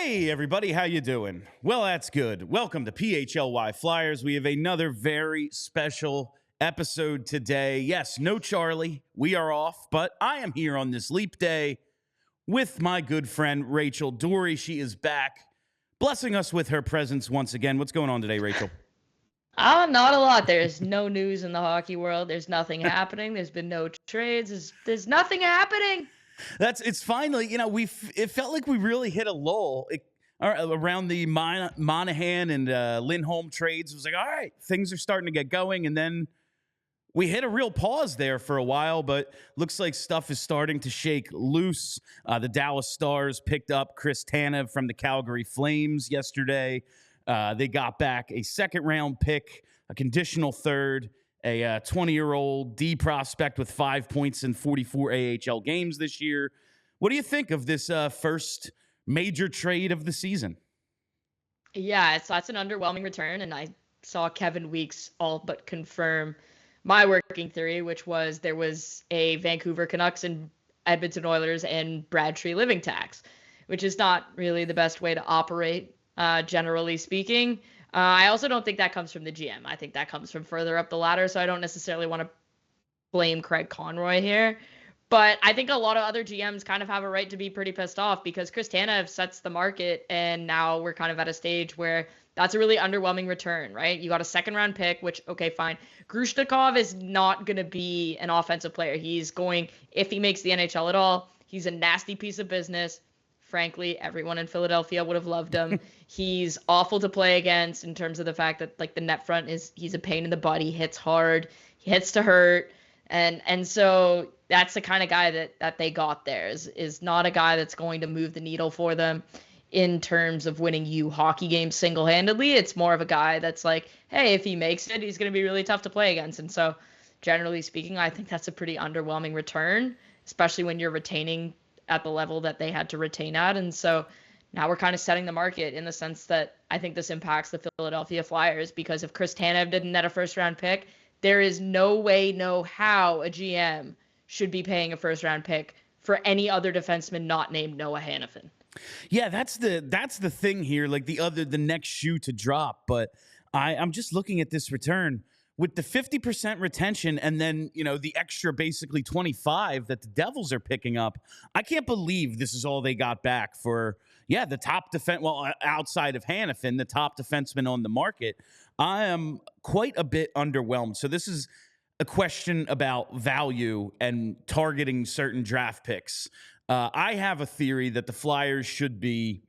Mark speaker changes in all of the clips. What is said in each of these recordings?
Speaker 1: Hey everybody, how you doing? Well, that's good. Welcome to PHLY Flyers. We have another very special episode today. Yes, no Charlie. We are off, but I am here on this leap day with my good friend Rachel Doerrie. She is back, blessing us with her presence once again. What's going on today, Rachel?
Speaker 2: Not a lot. There's no news in the hockey world. There's nothing happening. There's been no trades. There's nothing happening.
Speaker 1: It's finally, it felt like we really hit a lull around the Monahan and Lindholm trades. It was like, all right, things are starting to get going, and then we hit a real pause there for a while, but looks like stuff is starting to shake loose. The Dallas Stars picked up Chris Tanev from the Calgary Flames yesterday. They got back a second-round pick, a conditional third, a 20-year-old D prospect with 5 points in 44 AHL games this year. What do you think of this first major trade of the season?
Speaker 2: Yeah, that's an underwhelming return, and I saw Kevin Weeks all but confirm my working theory, which was there was a Vancouver Canucks and Edmonton Oilers and Braintree living tax, which is not really the best way to operate, generally speaking. I also don't think that comes from the GM. I think that comes from further up the ladder, so I don't necessarily want to blame Craig Conroy here. But I think a lot of other GMs kind of have a right to be pretty pissed off because Chris Tanev sets the market, and now we're kind of at a stage where that's a really underwhelming return, right? You got a second-round pick, which, okay, fine. Grushnikov is not going to be an offensive player. He's going, if he makes the NHL at all, he's a nasty piece of business. Frankly, everyone in Philadelphia would have loved him. He's awful to play against in terms of the fact that, like, the net front he's a pain in the butt. He hits hard. He hits to hurt. And so that's the kind of guy that they got there is not a guy that's going to move the needle for them in terms of winning you hockey games single-handedly. It's more of a guy that's like, hey, if he makes it, he's going to be really tough to play against. And so generally speaking, I think that's a pretty underwhelming return, especially when you're retaining at the level that they had to retain at. And so now we're kind of setting the market in the sense that I think this impacts the Philadelphia Flyers, because if Chris Tanev didn't net a first-round pick, there is no way, no how a GM should be paying a first-round pick for any other defenseman not named Noah Hanifin.
Speaker 1: Yeah, that's the thing here. Like the next shoe to drop. But I'm just looking at this return with the 50% retention, and then the extra basically 25 that the Devils are picking up. I can't believe this is all they got back for. Yeah, the top defense. Well, outside of Hanifin, the top defenseman on the market. I am quite a bit underwhelmed. So this is a question about value and targeting certain draft picks. I have a theory that the Flyers should be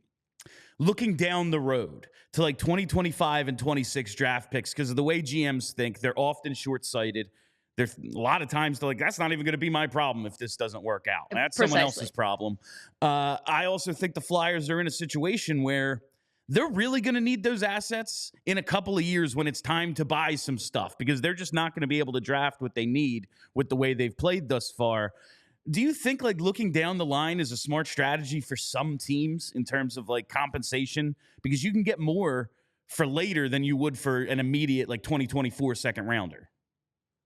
Speaker 1: looking down the road to like 2025 and 26 draft picks, because of the way GMs think. They're often short-sighted. There's a lot of times they're like, that's not even going to be my problem if this doesn't work out. That's
Speaker 2: Precisely.
Speaker 1: someone else's problem. I also think the Flyers are in a situation where they're really going to need those assets in a couple of years when it's time to buy some stuff, because they're just not going to be able to draft what they need with the way they've played thus far. Do you think like looking down the line is a smart strategy for some teams in terms of like compensation? Because you can get more for later than you would for an immediate like 2024 second rounder.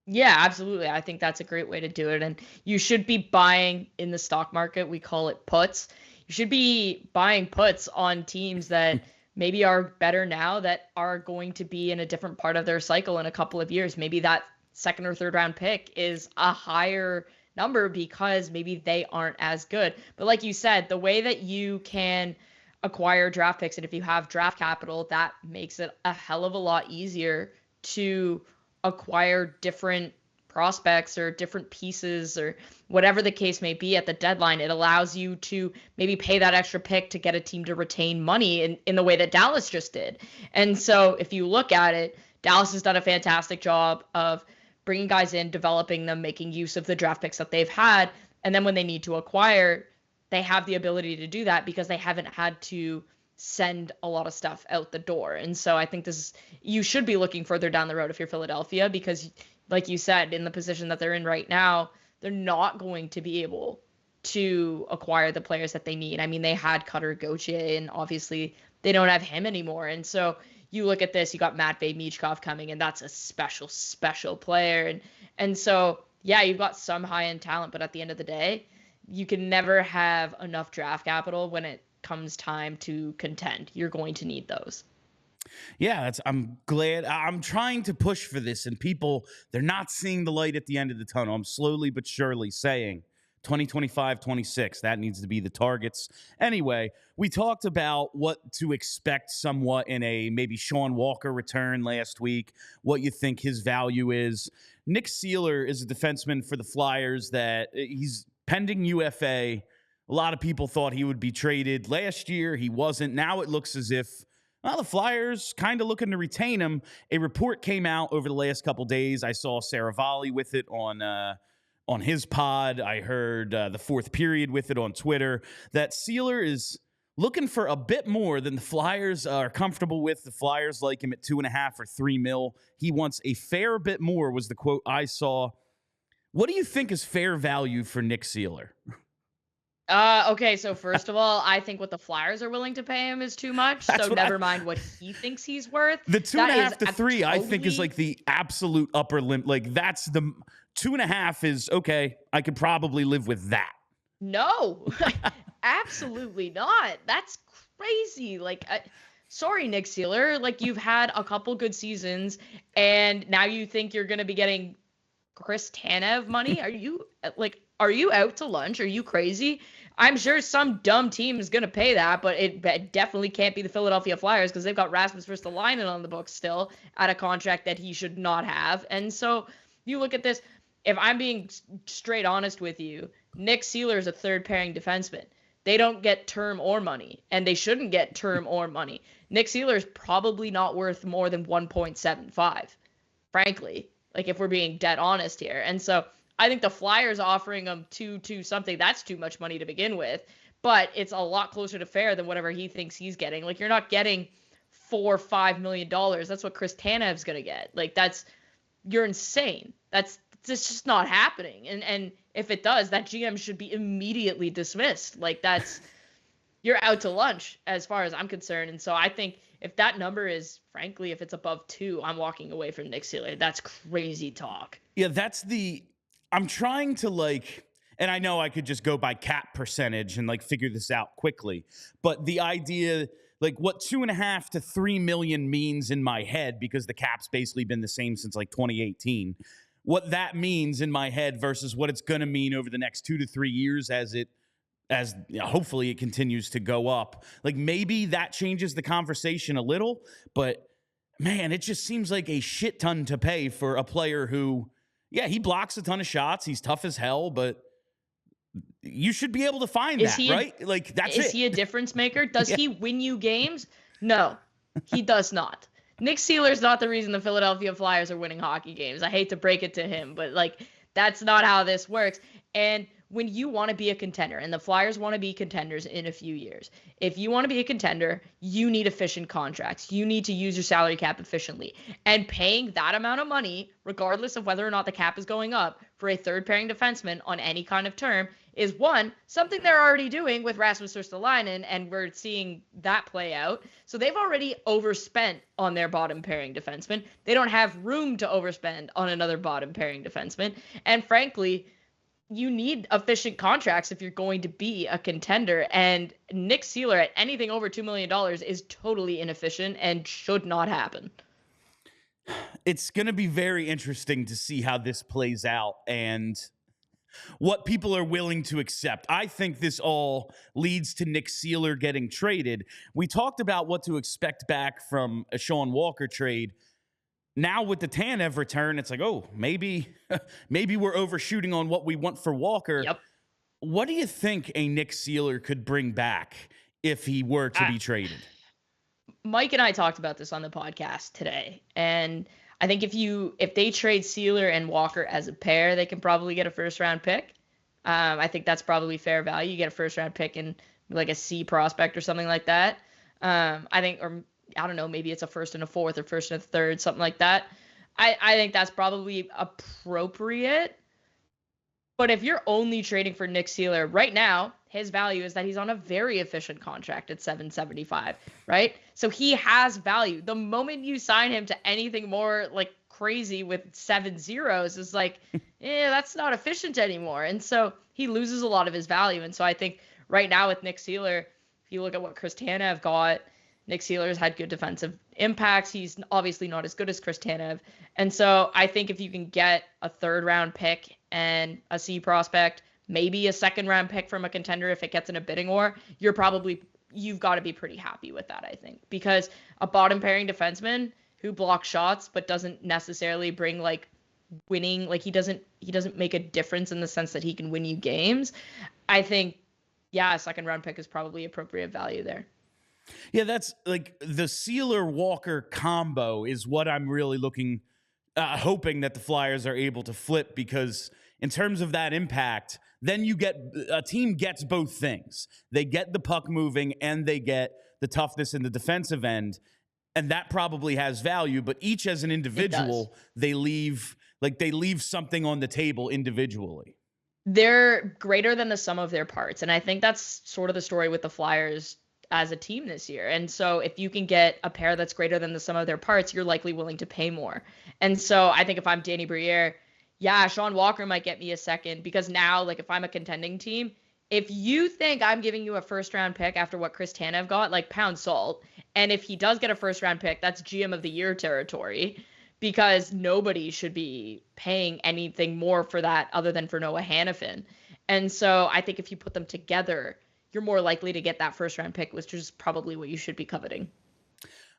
Speaker 2: Yeah, absolutely. I think that's a great way to do it. And you should be buying in the stock market. We call it puts. You should be buying puts on teams that maybe are better now, that are going to be in a different part of their cycle in a couple of years. Maybe that second or third round pick is a higher number because maybe they aren't as good. But like you said, the way that you can acquire draft picks, and if you have draft capital, that makes it a hell of a lot easier to acquire different prospects or different pieces or whatever the case may be at the deadline. It allows you to maybe pay that extra pick to get a team to retain money in the way that Dallas just did. And so if you look at it, Dallas has done a fantastic job of bringing guys in, developing them, making use of the draft picks that they've had. And then when they need to acquire, they have the ability to do that because they haven't had to send a lot of stuff out the door. And so I think you should be looking further down the road if you're Philadelphia, because like you said, in the position that they're in right now, they're not going to be able to acquire the players that they need. I mean, they had Cutter Gauthier, and obviously they don't have him anymore. And so you look at this, you got Matvei Michkov coming, and that's a special, special player. And so, yeah, you've got some high-end talent, but at the end of the day, you can never have enough draft capital when it comes time to contend. You're going to need those.
Speaker 1: Yeah, I'm glad. I'm trying to push for this, and people, they're not seeing the light at the end of the tunnel. I'm slowly but surely saying 2025, 26, that needs to be the targets. Anyway, we talked about what to expect somewhat in a maybe Sean Walker return last week, what you think his value is. Nick Seeler is a defenseman for the Flyers that he's pending UFA. A lot of people thought he would be traded. Last year, he wasn't. Now it looks as if the Flyers kind of looking to retain him. A report came out over the last couple days. I saw Saravalli with it on his pod. I heard the Fourth Period with it on Twitter, that Seeler is looking for a bit more than the Flyers are comfortable with. The Flyers like him at $2.5 or $3 million. He wants a fair bit more, was the quote I saw. What do you think is fair value for Nick Seeler?
Speaker 2: Okay, so first of all, I think what the Flyers are willing to pay him is too much. So never mind what he thinks he's worth.
Speaker 1: The 2.5 to 3, I think, is like the absolute upper limit. Like, that's the 2.5 is okay. I could probably live with that.
Speaker 2: No, absolutely not. That's crazy. Like, sorry, Nick Seeler. Like, you've had a couple good seasons, and now you think you're going to be getting Chris Tanev money? Are you out to lunch? Are you crazy? I'm sure some dumb team is going to pay that, but it definitely can't be the Philadelphia Flyers because they've got Rasmus Ristolainen on the books still at a contract that he should not have. And so you look at this, if I'm being straight honest with you, Nick Seeler is a third pairing defenseman. They don't get term or money, and they shouldn't get term or money. Nick Seeler is probably not worth more than 1.75, frankly, like if we're being dead honest here. And so I think the Flyers offering him two something, that's too much money to begin with, but it's a lot closer to fair than whatever he thinks he's getting. Like, you're not getting $4 or $5 million. That's what Chris Tanev's going to get. Like, you're insane. It's just not happening. And if it does, that GM should be immediately dismissed. Like, you're out to lunch as far as I'm concerned. And so I think if that number is, frankly, if it's above 2, I'm walking away from Nick Seeler. That's crazy talk.
Speaker 1: Yeah, I'm trying to and I know I could just go by cap percentage and figure this out quickly, but the idea, what 2.5 to 3 million means in my head, because the cap's basically been the same since 2018, what that means in my head versus what it's going to mean over the next 2 to 3 years as hopefully it continues to go up. Maybe that changes the conversation a little, but man, it just seems like a shit ton to pay for a player who, yeah, he blocks a ton of shots. He's tough as hell, but you should be able to find right? That's it.
Speaker 2: Is he a difference maker? Does he win you games? No, he does not. Nick Seeler's not the reason the Philadelphia Flyers are winning hockey games. I hate to break it to him, but that's not how this works. And when you want to be a contender, and the Flyers want to be contenders in a few years, if you want to be a contender, you need efficient contracts. You need to use your salary cap efficiently. And paying that amount of money, regardless of whether or not the cap is going up, for a third pairing defenseman on any kind of term is, one, something they're already doing with Rasmus Ristolainen, and we're seeing that play out. So they've already overspent on their bottom pairing defenseman. They don't have room to overspend on another bottom pairing defenseman. And frankly, you need efficient contracts if you're going to be a contender. And Nick Seeler at anything over $2 million is totally inefficient and should not happen.
Speaker 1: It's going to be very interesting to see how this plays out and what people are willing to accept. I think this all leads to Nick Seeler getting traded. We talked about what to expect back from a Sean Walker trade. Now with the Tanev return, it's maybe we're overshooting on what we want for Walker.
Speaker 2: Yep.
Speaker 1: What do you think a Nick Seeler could bring back if he were to be traded?
Speaker 2: Mike and I talked about this on the podcast today, and I think if they trade Seeler and Walker as a pair, they can probably get a first-round pick. I think that's probably fair value. You get a first-round pick and a C prospect or something like that. I think, or I don't know, maybe it's a first and a fourth or first and a third, something like that. I think that's probably appropriate. But if you're only trading for Nick Seeler right now, his value is that he's on a very efficient contract at $775, right? So he has value. The moment you sign him to anything more crazy with 7 zeros is that's not efficient anymore. And so he loses a lot of his value. And so I think right now with Nick Seeler, if you look at what Chris Tanev got, Nick Seeler's had good defensive impacts. He's obviously not as good as Chris Tanev. And so I think if you can get a 3rd-round pick and a C prospect, maybe a 2nd-round pick from a contender if it gets in a bidding war, you've got to be pretty happy with that, I think. Because a bottom pairing defenseman who blocks shots but doesn't necessarily bring like winning, like he doesn't make a difference in the sense that he can win you games. I think, yeah, a 2nd-round pick is probably appropriate value there.
Speaker 1: Yeah, that's like the Seeler-Walker combo is what I'm really hoping that the Flyers are able to flip, because in terms of that impact, then a team gets both things. They get the puck moving and they get the toughness in the defensive end, and that probably has value, but each as an individual, they leave something on the table individually.
Speaker 2: They're greater than the sum of their parts, and I think that's sort of the story with the Flyers as a team this year. And so if you can get a pair that's greater than the sum of their parts, you're likely willing to pay more. And so I think if I'm Danny Briere, yeah, Sean Walker might get me a 2nd, because now, like, if I'm a contending team, if you think I'm giving you a 1st-round pick after what Chris Tanev got, like, pound salt. And if he does get a 1st-round pick, that's GM of the year territory, because nobody should be paying anything more for that other than for Noah Hannafin. And so I think if you put them together, you're more likely to get that 1st-round pick, which is probably what you should be coveting.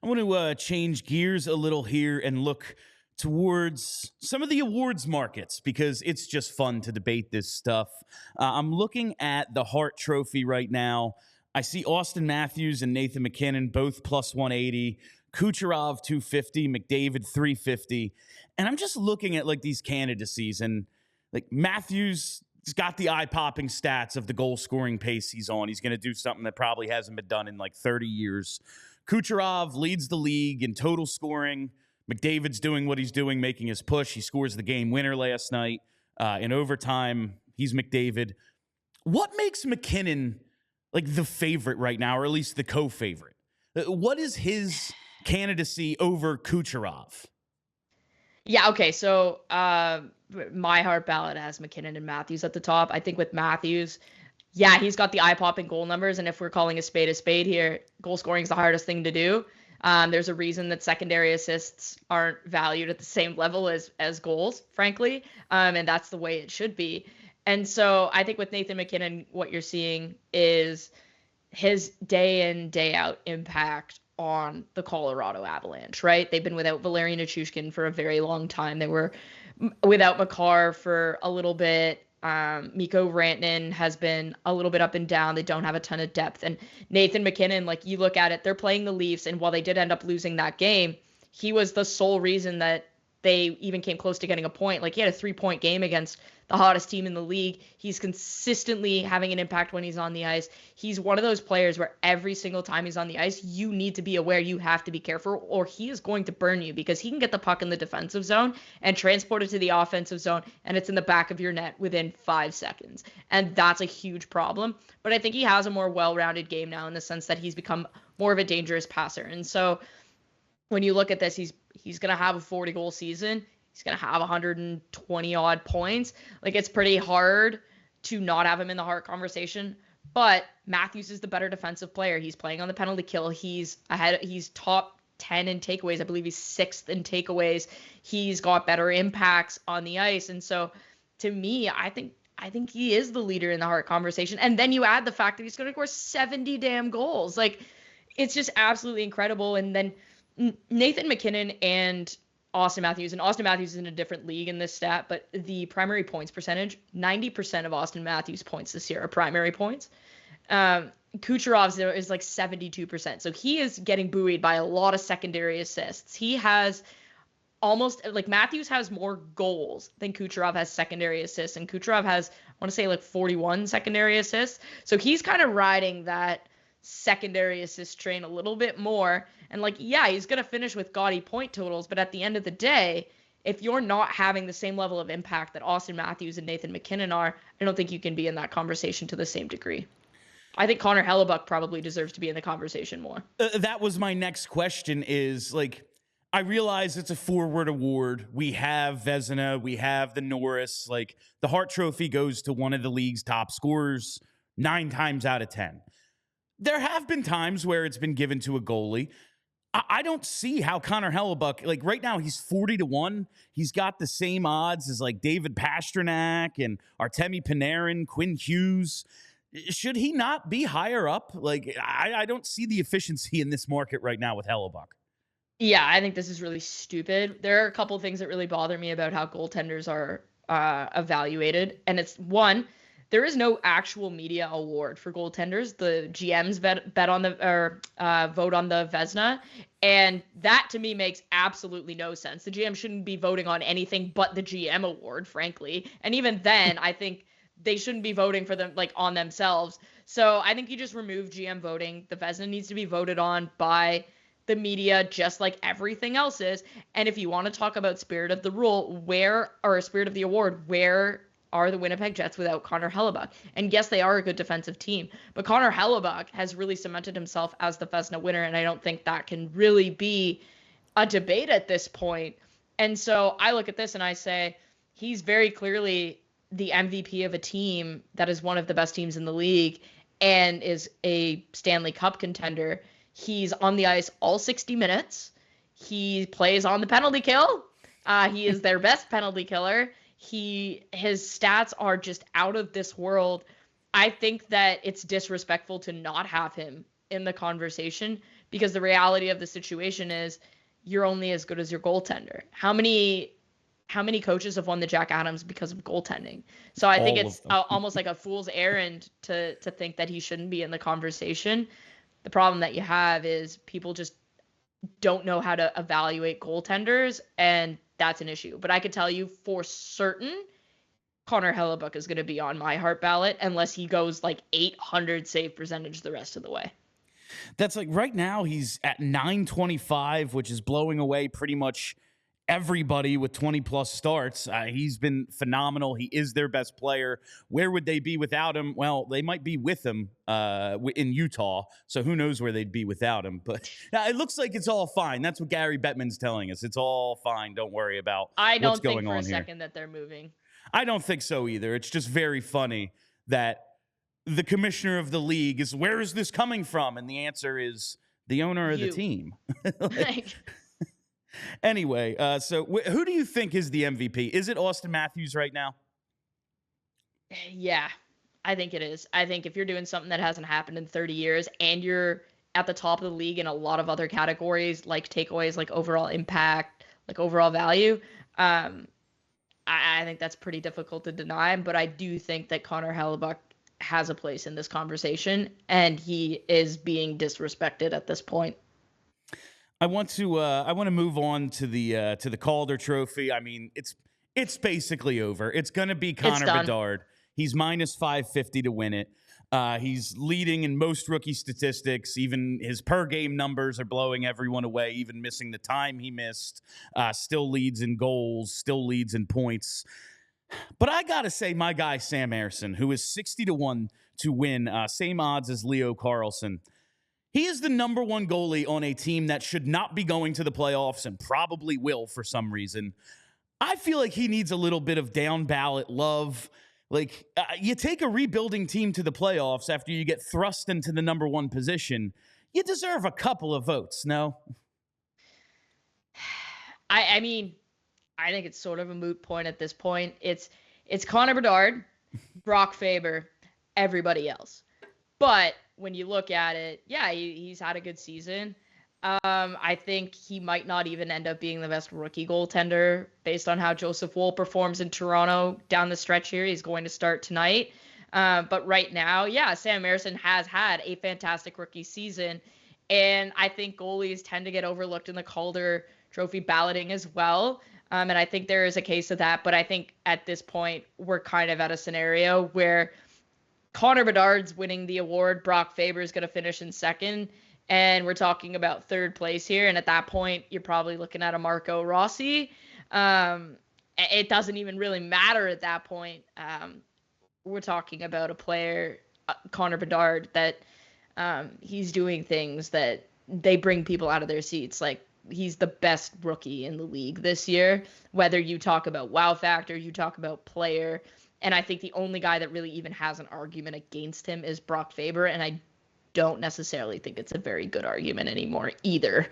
Speaker 1: I want to change gears a little here and look towards some of the awards markets, because it's just fun to debate this stuff. I'm looking at the Hart Trophy right now. I see Austin Matthews and Nathan MacKinnon both plus 180, Kucherov 250, McDavid 350. And I'm just looking at like these candidacies, and like Matthews, he's got the eye-popping stats of the goal-scoring pace he's on. He's going to do something that probably hasn't been done in like 30 years. Kucherov leads the league in total scoring. McDavid's doing what he's doing, making his push. He scores the game winner last night. In overtime, he's McDavid. What makes McKinnon like the favorite right now, or at least the co-favorite? What is his candidacy over Kucherov?
Speaker 2: Yeah, okay, so my heart ballot has McKinnon and Matthews at the top. I think with Matthews, yeah, he's got the eye-popping goal numbers, and if we're calling a spade here, goal scoring is the hardest thing to do. There's a reason that secondary assists aren't valued at the same level as goals, frankly, and that's the way it should be. And so I think with Nathan MacKinnon, what you're seeing is his day in, day out impact on the Colorado Avalanche, right? They've been without Valerian Nichushkin for a very long time. They were without Makar for a little bit. Mikko Rantanen has been a little bit up and down. They don't have a ton of depth. And Nathan MacKinnon, like, you look at it, they're playing the Leafs, and while they did end up losing that game, he was the sole reason that they even came close to getting a point. Like, he had a 3-point game against the hottest team in the league. He's consistently having an impact when he's on the ice. He's one of those players where every single time he's on the ice, you need to be aware, you have to be careful, or he is going to burn you, because he can get the puck in the defensive zone and transport it to the offensive zone, and it's in the back of your net within 5 seconds. And that's a huge problem. But I think he has a more well-rounded game now in the sense that he's become more of a dangerous passer. And so when you look at this, he's going to have a 40-goal season. He's going to have 120 odd points. Like, it's pretty hard to not have him in the Hart conversation, but Matthews is the better defensive player. He's playing on the penalty kill. He's top 10 in takeaways. I believe he's 6th in takeaways. He's got better impacts on the ice. And so to me, I think he is the leader in the Hart conversation. And then you add the fact that he's going to score 70 damn goals. Like, it's just absolutely incredible. And then Nathan MacKinnon and Austin Matthews is in a different league in this stat, but the primary points percentage, 90% of Austin Matthews' points this year are primary points. Kucherov's is like 72%. So he is getting buoyed by a lot of secondary assists. He has almost, like, Matthews has more goals than Kucherov has secondary assists, and Kucherov has, I want to say, like 41 secondary assists. So he's kind of riding that secondary assist train a little bit more. And, like, yeah, he's going to finish with gaudy point totals, but at the end of the day, if you're not having the same level of impact that Austin Matthews and Nathan MacKinnon are, I don't think you can be in that conversation to the same degree. I think Connor Hellebuck probably deserves to be in the conversation more.
Speaker 1: That was my next question is, like, I realize it's a forward award. We have Vezina, we have the Norris. Like, the Hart Trophy goes to one of the league's top scorers 9 times out of 10. There have been times where it's been given to a goalie. I don't see how Connor Hellebuck, like right now, he's 40-1. He's got the same odds as like David Pastrnak and Artemi Panarin, Quinn Hughes. Should he not be higher up? Like, I don't see the efficiency in this market right now with Hellebuck.
Speaker 2: Yeah, I think this is really stupid. There are a couple things that really bother me about how goaltenders are evaluated. And it's one, there is no actual media award for goaltenders. The GMs bet on the or vote on the Vezina, and that to me makes absolutely no sense. The GM shouldn't be voting on anything but the GM award, frankly. And even then, I think they shouldn't be voting for them like on themselves. So I think you just remove GM voting. The Vezina needs to be voted on by the media, just like everything else is. And if you want to talk about spirit of the rule, spirit of the award, where are the Winnipeg Jets without Connor Hellebuck? And yes, they are a good defensive team, but Connor Hellebuck has really cemented himself as the Vezina winner, and I don't think that can really be a debate at this point. And so I look at this and I say, he's very clearly the MVP of a team that is one of the best teams in the league and is a Stanley Cup contender. He's on the ice all 60 minutes. He plays on the penalty kill. He is their best penalty killer. His stats are just out of this world. I think that it's disrespectful to not have him in the conversation, because the reality of the situation is you're only as good as your goaltender. How many coaches have won the Jack Adams because of goaltending? So I think it's almost like a fool's errand to think that he shouldn't be in the conversation. The problem that you have is people just don't know how to evaluate goaltenders, and that's an issue. But I could tell you for certain, Connor Hellebuck is going to be on my heart ballot unless he goes like 800 save percentage the rest of the way.
Speaker 1: That's like right now he's at 925, which is blowing away pretty much everybody with 20 plus starts. He's been phenomenal. He is their best player. Where would they be without him? Well, they might be with him in Utah, so who knows where they'd be without him. But it looks like it's all fine. That's what Gary Bettman's telling us. It's all fine. Don't worry about what's going on here.
Speaker 2: I don't think for a second that they're moving.
Speaker 1: I don't think so either. It's just very funny that the commissioner of the league is, where is this coming from? And the answer is the owner of the team. Anyway, so who do you think is the MVP? Is it Austin Matthews right now?
Speaker 2: Yeah, I think it is. I think if you're doing something that hasn't happened in 30 years and you're at the top of the league in a lot of other categories, like takeaways, like overall impact, like overall value, I think that's pretty difficult to deny. But I do think that Connor Hellebuck has a place in this conversation, and he is being disrespected at this point.
Speaker 1: I want to move on to the Calder Trophy. I mean, it's basically over. It's going to be Connor Bedard. He's minus 550 to win it. He's leading in most rookie statistics. Even his per game numbers are blowing everyone away, even missing the time he missed. Still leads in goals, still leads in points. But I got to say, my guy Sam Ersson, who is 60-1 to win, same odds as Leo Carlsson. He is the number one goalie on a team that should not be going to the playoffs and probably will for some reason. I feel like he needs a little bit of down ballot love. Like, you take a rebuilding team to the playoffs after you get thrust into the number one position, you deserve a couple of votes, no?
Speaker 2: I mean, I think it's sort of a moot point at this point. It's Connor Bedard, Brock Faber, everybody else. But when you look at it, yeah, he's had a good season. I think he might not even end up being the best rookie goaltender based on how Joseph Woll performs in Toronto down the stretch here. He's going to start tonight. But right now, yeah, Sam Ersson has had a fantastic rookie season. And I think goalies tend to get overlooked in the Calder Trophy balloting as well. And I think there is a case of that. But I think at this point, we're kind of at a scenario where Connor Bedard's winning the award. Brock Faber is going to finish in second. And we're talking about third place here. And at that point, you're probably looking at a Marco Rossi. It doesn't even really matter at that point. We're talking about a player, Connor Bedard, that he's doing things that they bring people out of their seats. Like, he's the best rookie in the league this year, whether you talk about wow factor, you talk about player. And I think the only guy that really even has an argument against him is Brock Faber. And I don't necessarily think it's a very good argument anymore either.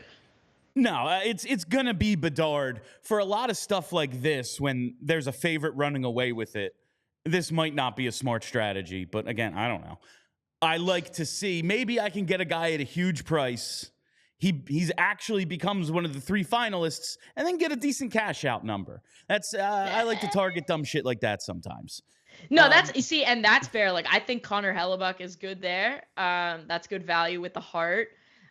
Speaker 1: No, it's going to be Bedard. For a lot of stuff like this, when there's a favorite running away with it, this might not be a smart strategy. But again, I don't know. I like to see, maybe I can get a guy at a huge price. He's actually becomes one of the 3 finalists, and then get a decent cash out number. That's I like to target dumb shit like that sometimes.
Speaker 2: No, that's, you see, and that's fair. Like, I think Connor Hellebuck is good there. That's good value with the heart.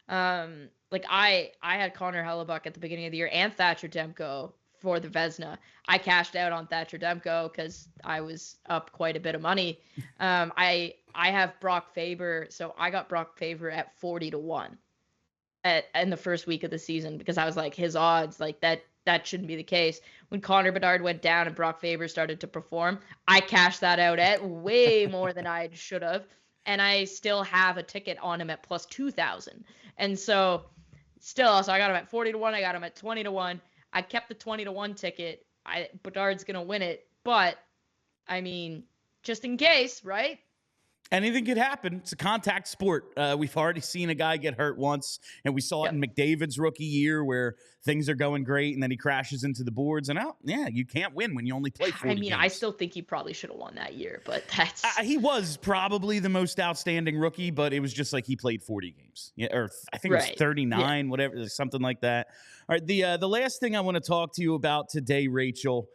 Speaker 2: Like I had Connor Hellebuck at the beginning of the year and Thatcher Demko for the Vezina. I cashed out on Thatcher Demko because I was up quite a bit of money. I have Brock Faber, so I got Brock Faber at 40-1 in the first week of the season, because I was like, his odds, like that shouldn't be the case. When Connor Bedard went down and Brock Faber started to perform, I cashed that out at way more than I should have, and I still have a ticket on him at plus 2,000. And so I got him at 40-1. I got him at 20-1. I kept the 20-1 ticket. Bedard's gonna win it, but I mean, just in case, right?
Speaker 1: Anything could happen. It's a contact sport. We've already seen a guy get hurt once, and we saw it in McDavid's rookie year where things are going great, and then he crashes into the boards. And you can't win when you only play 40 games.
Speaker 2: I still think he probably should have won that year, but that's
Speaker 1: he was probably the most outstanding rookie, but it was just like he played 40 games, or I think it was 39, whatever, something like that. All right, the last thing I want to talk to you about today, Rachel.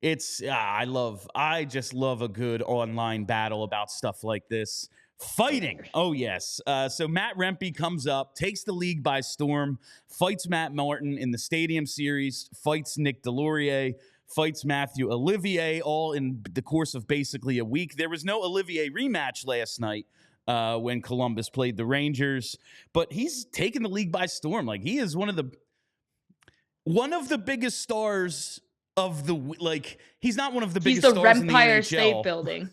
Speaker 1: I just love a good online battle about stuff like this. Fighting. Oh, yes. So Matt Rempe comes up, takes the league by storm, fights Matt Martin in the Stadium Series, fights Nick Deslauriers, fights Matthew Olivier, all in the course of basically a week. There was no Olivier rematch last night when Columbus played the Rangers, but he's taken the league by storm. Like, he is one of the biggest stars of the, like, he's not one of the biggest stars in the NHL. He's the Empire
Speaker 2: State Building.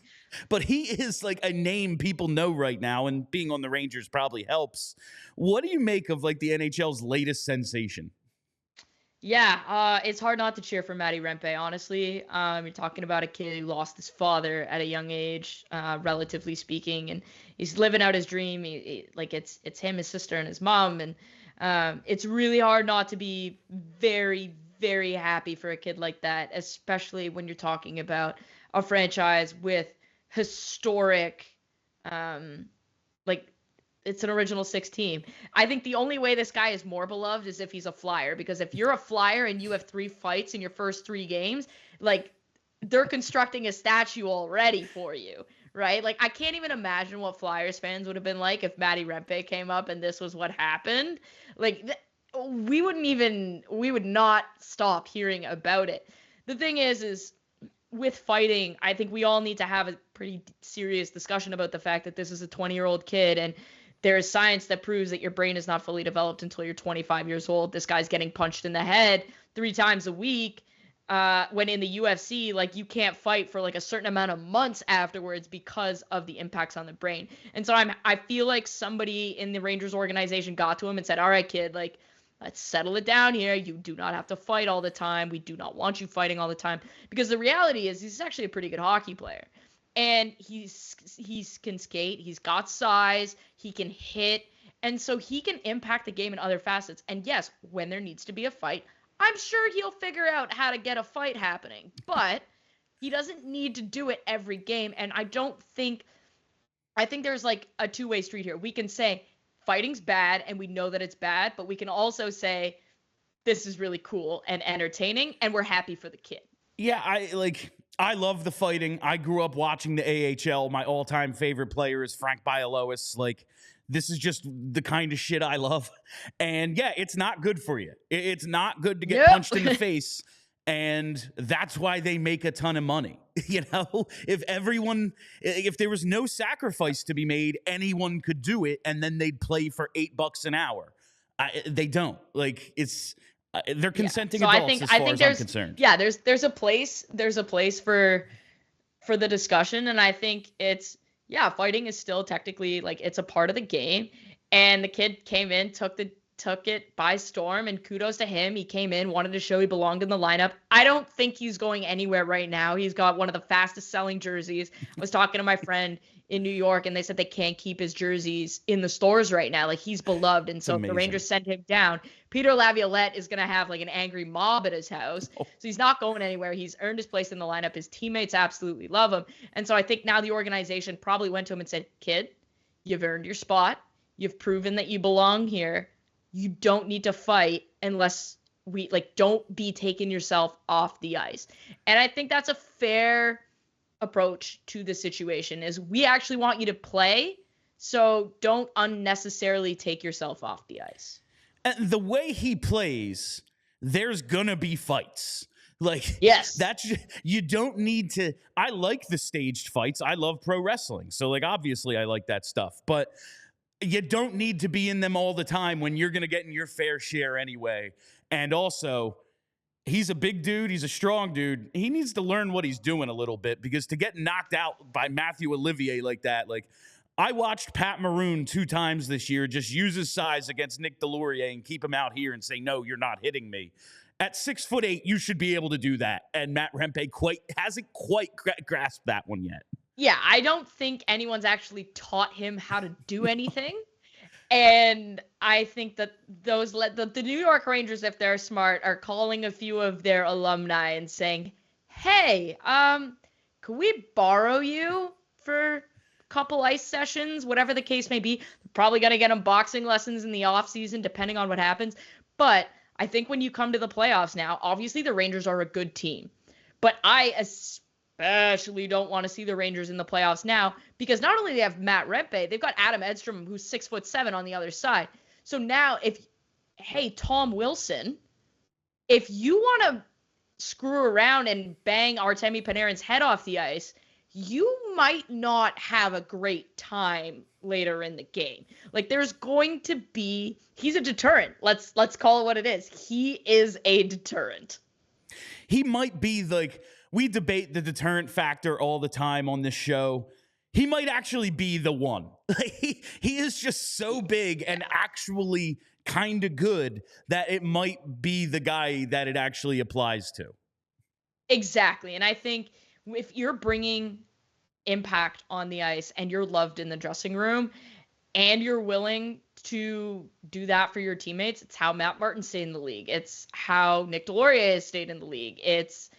Speaker 1: But he is like a name people know right now, and being on the Rangers probably helps. What do you make of like the NHL's latest sensation?
Speaker 2: Yeah, it's hard not to cheer for Matty Rempe, honestly. You're talking about a kid who lost his father at a young age, relatively speaking, and he's living out his dream. It's him, his sister, and his mom, and it's really hard not to be very, very happy for a kid like that, especially when you're talking about a franchise with historic, it's an original 6 team. I think the only way this guy is more beloved is if he's a Flyer, because if you're a Flyer and you have 3 fights in your first 3 games, like, they're constructing a statue already for you, right? Like, I can't even imagine what Flyers fans would have been like if Matty Rempe came up and this was what happened. Like, we would not stop hearing about it. The thing is with fighting, I think we all need to have a pretty serious discussion about the fact that this is a 20-year-old kid, and there is science that proves that your brain is not fully developed until you're 25 years old. This guy's getting punched in the head 3 times a week, when in the UFC, like, you can't fight for like a certain amount of months afterwards because of the impacts on the brain. And so I feel like somebody in the Rangers organization got to him and said, all right, kid, like, let's settle it down here. You do not have to fight all the time. We do not want you fighting all the time. Because the reality is he's actually a pretty good hockey player. And he can skate. He's got size. He can hit. And so he can impact the game in other facets. And yes, when there needs to be a fight, I'm sure he'll figure out how to get a fight happening. But he doesn't need to do it every game. And I think there's like a 2-way street here. We can say fighting's bad and we know that it's bad, but we can also say this is really cool and entertaining and we're happy for the kid.
Speaker 1: Yeah, I love the fighting. I grew up watching the AHL. My all-time favorite player is Frank Bialowas. Like, this is just the kind of shit I love. And yeah, it's not good for you. It's not good to get punched in the face. And that's why they make a ton of money. You know, if there was no sacrifice to be made, anyone could do it, and then they'd play for $8 an hour. They don't. Like, they're consenting adults as far as I'm concerned.
Speaker 2: Yeah, there's a place for the discussion, and I think fighting is still technically, like, it's a part of the game. And the kid came in, took it by storm, and kudos to him. He came in, wanted to show he belonged in the lineup. I don't think he's going anywhere right now. He's got one of the fastest selling jerseys. I was talking to my friend in New York, and they said they can't keep his jerseys in the stores right now. Like, he's beloved. And so if the Rangers send him down, Peter Laviolette is going to have like an angry mob at his house. So he's not going anywhere. He's earned his place in the lineup. His teammates absolutely love him. And so I think now the organization probably went to him and said, kid, you've earned your spot. You've proven that you belong here. You don't need to fight unless don't be taking yourself off the ice. And I think that's a fair approach to the situation, is we actually want you to play, so don't unnecessarily take yourself off the ice.
Speaker 1: And the way he plays, there's gonna be fights. Like,
Speaker 2: yes,
Speaker 1: you don't need to. I like the staged fights. I love pro wrestling, so like obviously I like that stuff, but you don't need to be in them all the time when you're gonna get in your fair share anyway. And also, he's a big dude. He's a strong dude. He needs to learn what he's doing a little bit, because to get knocked out by Matthew Olivier like that, like, I watched Pat Maroon 2 times this year just use his size against Nick Deslauriers and keep him out here and say, no, you're not hitting me. At 6'8", you should be able to do that. And Matt Rempe hasn't quite grasped that one yet.
Speaker 2: Yeah, I don't think anyone's actually taught him how to do anything. And I think that the New York Rangers, if they're smart, are calling a few of their alumni and saying, hey, could we borrow you for a couple ice sessions, whatever the case may be? They're probably going to get them boxing lessons in the offseason, depending on what happens. But I think when you come to the playoffs now, obviously the Rangers are a good team. But I especially don't want to see the Rangers in the playoffs now, because not only do they have Matt Rempe, they've got Adam Edstrom, who's 6'7" on the other side. So now Tom Wilson, if you want to screw around and bang Artemi Panarin's head off the ice, you might not have a great time later in the game. Like, there's going to be, he's a deterrent. Let's call it what it is. He is a deterrent.
Speaker 1: He might be like, we debate the deterrent factor all the time on this show. He might actually be the one. He is just so big and actually kind of good that it might be the guy that it actually applies to.
Speaker 2: Exactly. And I think if you're bringing impact on the ice and you're loved in the dressing room and you're willing to do that for your teammates, it's how Matt Martin stayed in the league. It's how Nick Deslauriers has stayed in the league. It's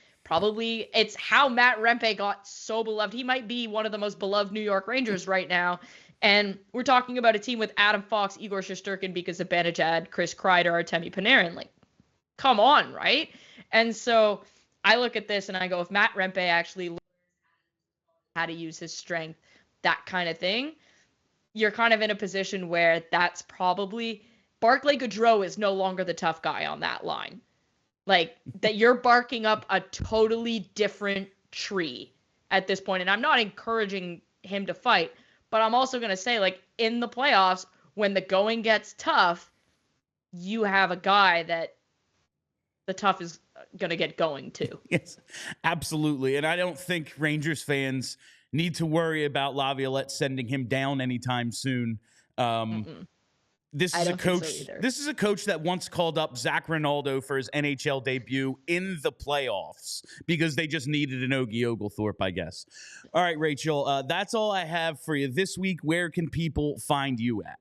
Speaker 2: how Matt Rempe got so beloved. He might be one of the most beloved New York Rangers right now. And we're talking about a team with Adam Fox, Igor Shesterkin, Because Zibanejad, Chris Kreider, Artemi Panarin. Like, come on, right? And so I look at this and I go, if Matt Rempe actually learns how to use his strength, that kind of thing, you're kind of in a position where that's probably Barclay Goodrow is no longer the tough guy on that line. Like, that you're barking up a totally different tree at this point. And I'm not encouraging him to fight, but I'm also going to say, like, in the playoffs, when the going gets tough, you have a guy that the tough is going to get going to.
Speaker 1: Yes, absolutely. And I don't think Rangers fans need to worry about Laviolette sending him down anytime soon. This is a coach. So this is a coach that once called up Zach Rinaldo for his NHL debut in the playoffs because they just needed an Ogie Oglethorpe, I guess. All right, Rachel, that's all I have for you this week. Where can people find you at?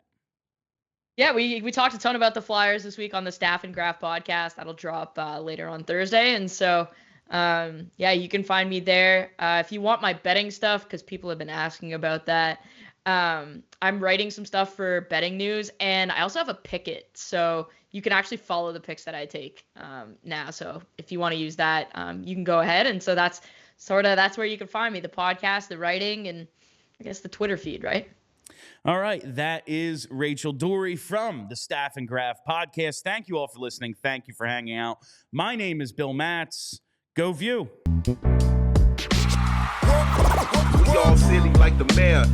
Speaker 2: Yeah, we talked a ton about the Flyers this week on the Staff and Graph podcast. That'll drop later on Thursday. And so, yeah, you can find me there. If you want my betting stuff, because people have been asking about that, I'm writing some stuff for betting news, and I also have a Picket, so you can actually follow the picks that I take now. So if you want to use that, you can go ahead. And so that's where you can find me, the podcast, the writing, and I guess the Twitter feed, right?
Speaker 1: All right, that is Rachel Doerrie from the Staff and Graph podcast. Thank you all for listening. Thank you for hanging out. My name is Bill Matz. Go View.
Speaker 3: We all silly like the mayor.